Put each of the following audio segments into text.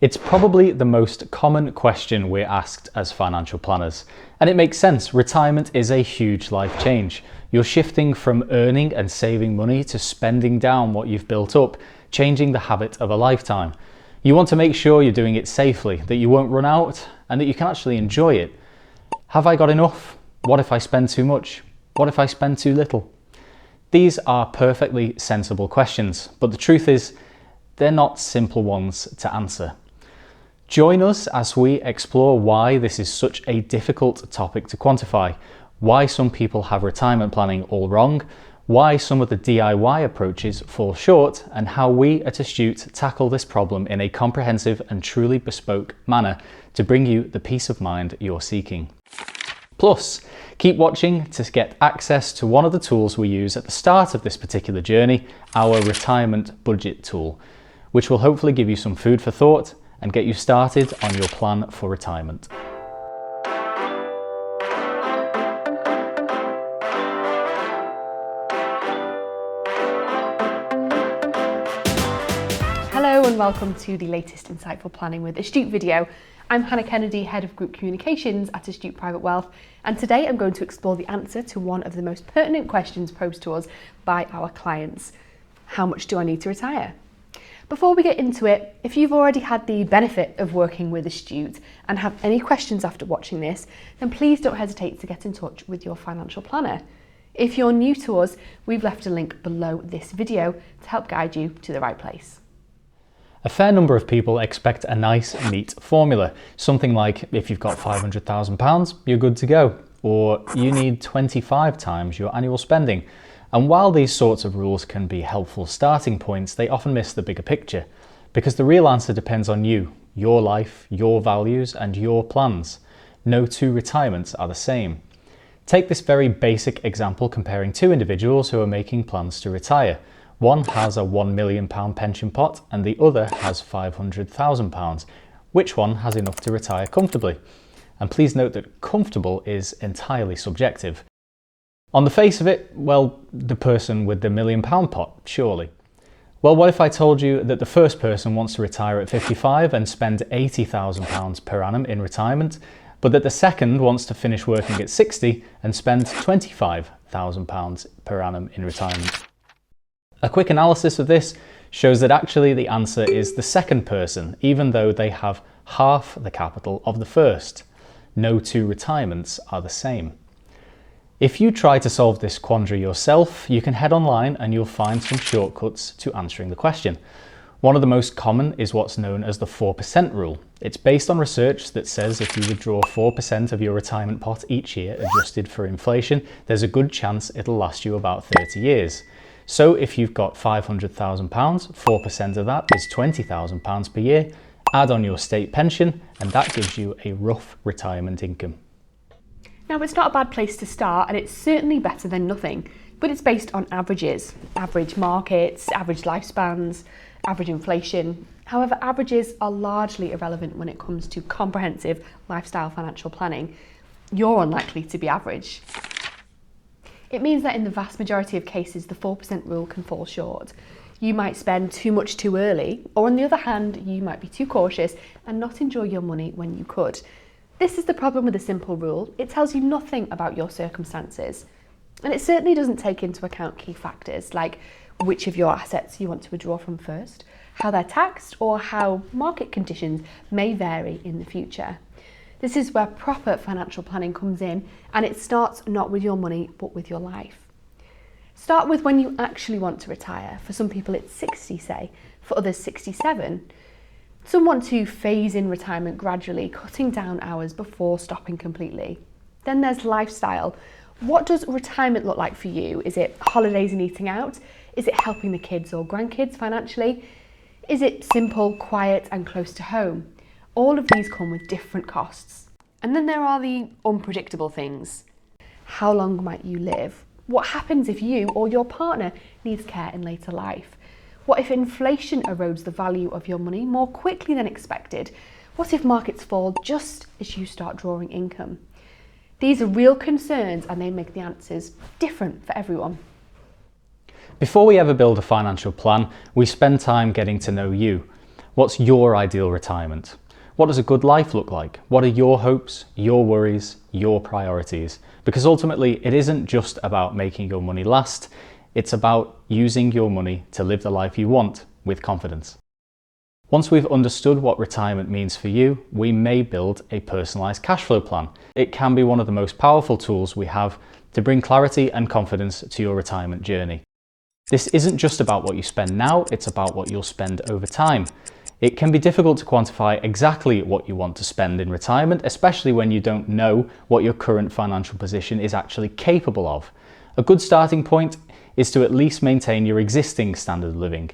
It's probably the most common question we're asked as financial planners. And it makes sense. Retirement is a huge life change. You're shifting from earning and saving money to spending down what you've built up, changing the habit of a lifetime. You want to make sure you're doing it safely, that you won't run out, and that you can actually enjoy it. Have I got enough? What if I spend too much? What if I spend too little? These are perfectly sensible questions, but the truth is, they're not simple ones to answer. Join us as we explore why this is such a difficult topic to quantify, why some people have retirement planning all wrong, why some of the DIY approaches fall short, and how we at Astute tackle this problem in a comprehensive and truly bespoke manner to bring you the peace of mind you're seeking. Plus, keep watching to get access to one of the tools we use at the start of this particular journey, our retirement budget tool, which will hopefully give you some food for thought and get you started on your plan for retirement. Hello and welcome to the latest Insightful Planning with Astute video. I'm Hannah Kennedy, Head of Group Communications at Astute Private Wealth, and today I'm going to explore the answer to one of the most pertinent questions posed to us by our clients. How much do I need to retire? Before we get into it, if you've already had the benefit of working with Astute and have any questions after watching this, then please don't hesitate to get in touch with your financial planner. If you're new to us, we've left a link below this video to help guide you to the right place. A fair number of people expect a nice, neat formula. Something like, if you've got £500,000, you're good to go. Or you need 25 times your annual spending. And while these sorts of rules can be helpful starting points, they often miss the bigger picture. Because the real answer depends on you, your life, your values, and your plans. No two retirements are the same. Take this very basic example comparing two individuals who are making plans to retire. One has a £1 million pension pot and the other has £500,000. Which one has enough to retire comfortably? And please note that comfortable is entirely subjective. On the face of it, well, the person with the £1 million pot, surely. Well, what if I told you that the first person wants to retire at 55 and spend £80,000 per annum in retirement, but that the second wants to finish working at 60 and spend £25,000 per annum in retirement? A quick analysis of this shows that actually the answer is the second person, even though they have half the capital of the first. No two retirements are the same. If you try to solve this quandary yourself, you can head online and you'll find some shortcuts to answering the question. One of the most common is what's known as the 4% rule. It's based on research that says if you withdraw 4% of your retirement pot each year adjusted for inflation, there's a good chance it'll last you about 30 years. So if you've got £500,000, 4% of that is £20,000 per year, add on your state pension, and that gives you a rough retirement income. Now, it's not a bad place to start, and it's certainly better than nothing, but it's based on averages, average markets, average lifespans, average inflation. However, averages are largely irrelevant when it comes to comprehensive lifestyle financial planning. You're unlikely to be average. It means that in the vast majority of cases, the 4% rule can fall short. You might spend too much too early, or on the other hand, you might be too cautious and not enjoy your money when you could. This is the problem with a simple rule. It tells you nothing about your circumstances. And it certainly doesn't take into account key factors like which of your assets you want to withdraw from first, how they're taxed, or how market conditions may vary in the future. This is where proper financial planning comes in, and it starts not with your money, but with your life. Start with when you actually want to retire. For some people it's 60, say, for others 67. Some want to phase in retirement gradually, cutting down hours before stopping completely. Then there's lifestyle. What does retirement look like for you? Is it holidays and eating out? Is it helping the kids or grandkids financially? Is it simple, quiet, and close to home? All of these come with different costs. And then there are the unpredictable things. How long might you live? What happens if you or your partner needs care in later life? What if inflation erodes the value of your money more quickly than expected? What if markets fall just as you start drawing income? These are real concerns, and they make the answers different for everyone. Before we ever build a financial plan, we spend time getting to know you. What's your ideal retirement? What does a good life look like? What are your hopes, your worries, your priorities? Because ultimately, it isn't just about making your money last, it's about using your money to live the life you want with confidence. Once we've understood what retirement means for you, we may build a personalised cash flow plan. It can be one of the most powerful tools we have to bring clarity and confidence to your retirement journey. This isn't just about what you spend now, it's about what you'll spend over time. It can be difficult to quantify exactly what you want to spend in retirement, especially when you don't know what your current financial position is actually capable of. A good starting point is to at least maintain your existing standard of living.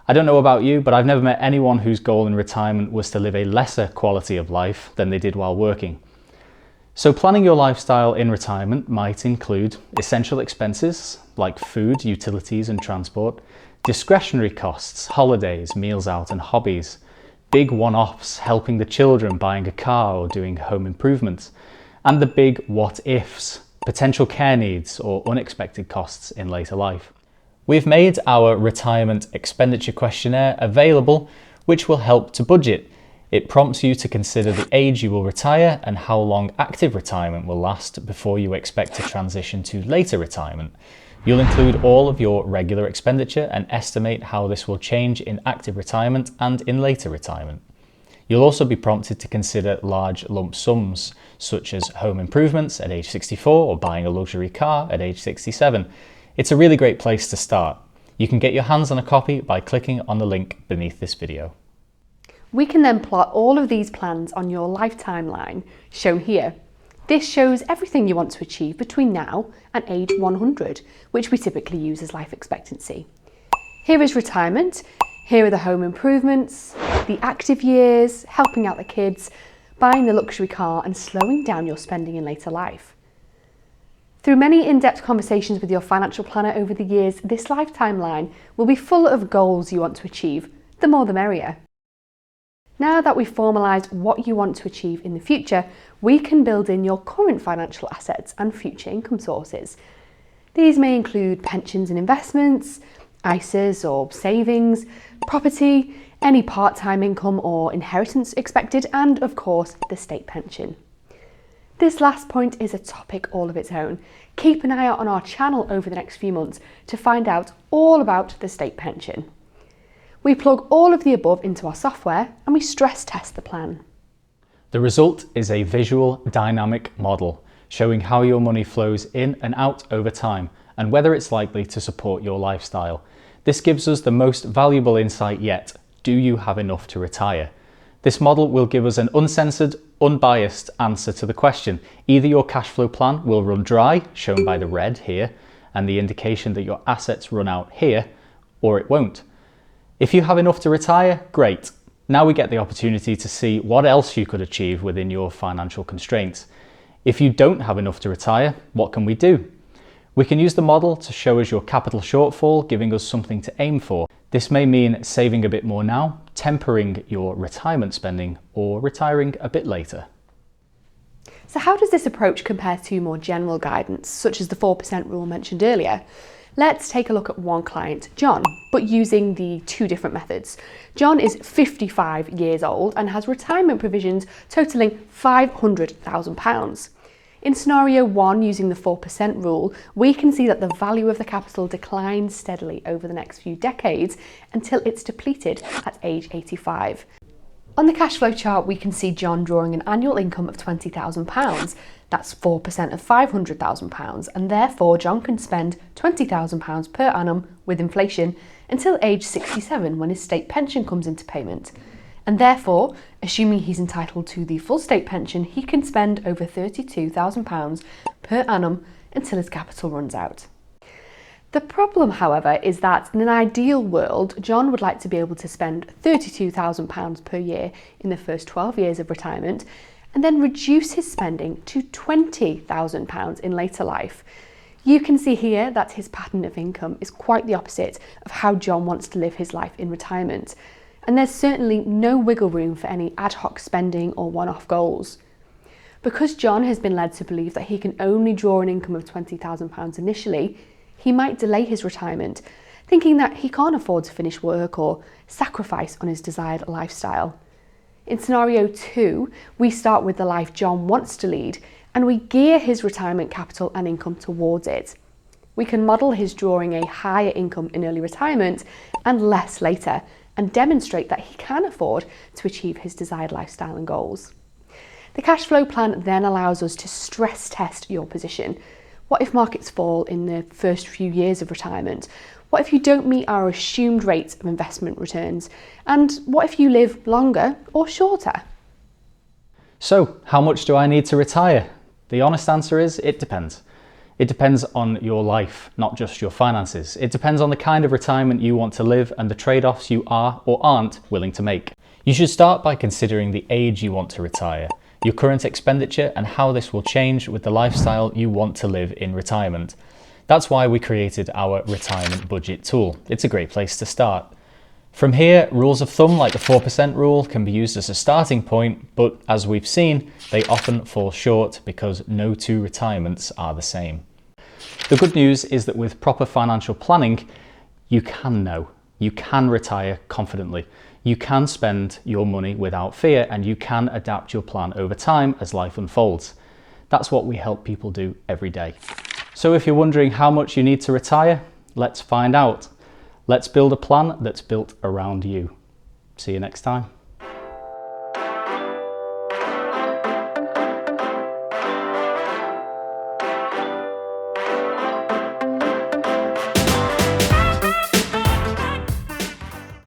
I don't know about you, but I've never met anyone whose goal in retirement was to live a lesser quality of life than they did while working. So planning your lifestyle in retirement might include essential expenses like food, utilities and transport, discretionary costs, holidays, meals out and hobbies, big one-offs, helping the children, buying a car or doing home improvements, and the big what-ifs, potential care needs or unexpected costs in later life. We've made our retirement expenditure questionnaire available, which will help to budget. It prompts you to consider the age you will retire and how long active retirement will last before you expect to transition to later retirement. You'll include all of your regular expenditure and estimate how this will change in active retirement and in later retirement. You'll also be prompted to consider large lump sums, such as home improvements at age 64 or buying a luxury car at age 67. It's a really great place to start. You can get your hands on a copy by clicking on the link beneath this video. We can then plot all of these plans on your life timeline, shown here. This shows everything you want to achieve between now and age 100, which we typically use as life expectancy. Here is retirement, here are the home improvements, the active years, helping out the kids, buying the luxury car and slowing down your spending in later life. Through many in-depth conversations with your financial planner over the years, this life timeline will be full of goals you want to achieve, the more the merrier. Now that we've formalised what you want to achieve in the future, we can build in your current financial assets and future income sources. These may include pensions and investments, ISAs or savings, property, any part-time income or inheritance expected, and of course, the state pension. This last point is a topic all of its own. Keep an eye out on our channel over the next few months to find out all about the state pension. We plug all of the above into our software and we stress test the plan. The result is a visual, dynamic model showing how your money flows in and out over time and whether it's likely to support your lifestyle. This gives us the most valuable insight yet. Do you have enough to retire? This model will give us an uncensored, unbiased answer to the question. Either your cash flow plan will run dry, shown by the red here, and the indication that your assets run out here, or it won't. If you have enough to retire, great. Now we get the opportunity to see what else you could achieve within your financial constraints. If you don't have enough to retire, what can we do? We can use the model to show us your capital shortfall, giving us something to aim for. This may mean saving a bit more now, tempering your retirement spending, or retiring a bit later. So how does this approach compare to more general guidance, such as the 4% rule mentioned earlier? Let's take a look at one client, John, but using the two different methods. John is 55 years old and has retirement provisions totaling £500,000. In scenario 1, using the 4% rule, we can see that the value of the capital declines steadily over the next few decades until it's depleted at age 85. On the cash flow chart, we can see John drawing an annual income of £20,000. That's 4% of £500,000, and therefore John can spend £20,000 per annum with inflation until age 67 when his state pension comes into payment. And therefore, assuming he's entitled to the full state pension, he can spend over £32,000 per annum until his capital runs out. The problem, however, is that in an ideal world, John would like to be able to spend £32,000 per year in the first 12 years of retirement and then reduce his spending to £20,000 in later life. You can see here that his pattern of income is quite the opposite of how John wants to live his life in retirement. And there's certainly no wiggle room for any ad hoc spending or one-off goals. Because John has been led to believe that he can only draw an income of £20,000 initially, he might delay his retirement. thinking that he can't afford to finish work or sacrifice on his desired lifestyle. In scenario 2, we start with the life John wants to lead and we gear his retirement capital and income towards it. We can model his drawing a higher income in early retirement and less later, and demonstrate that he can afford to achieve his desired lifestyle and goals. The cash flow plan then allows us to stress test your position. What if markets fall in the first few years of retirement? What if you don't meet our assumed rates of investment returns? And what if you live longer or shorter? So, how much do I need to retire? The honest answer is, it depends. It depends on your life, not just your finances. It depends on the kind of retirement you want to live and the trade-offs you are or aren't willing to make. You should start by considering the age you want to retire, your current expenditure, and how this will change with the lifestyle you want to live in retirement. That's why we created our retirement budget tool. It's a great place to start. From here, rules of thumb like the 4% rule can be used as a starting point, but as we've seen, they often fall short because no two retirements are the same. The good news is that with proper financial planning, you can retire confidently. You can spend your money without fear, and you can adapt your plan over time as life unfolds. That's what we help people do every day. So if you're wondering how much you need to retire, let's find out. Let's build a plan that's built around you. See you next time.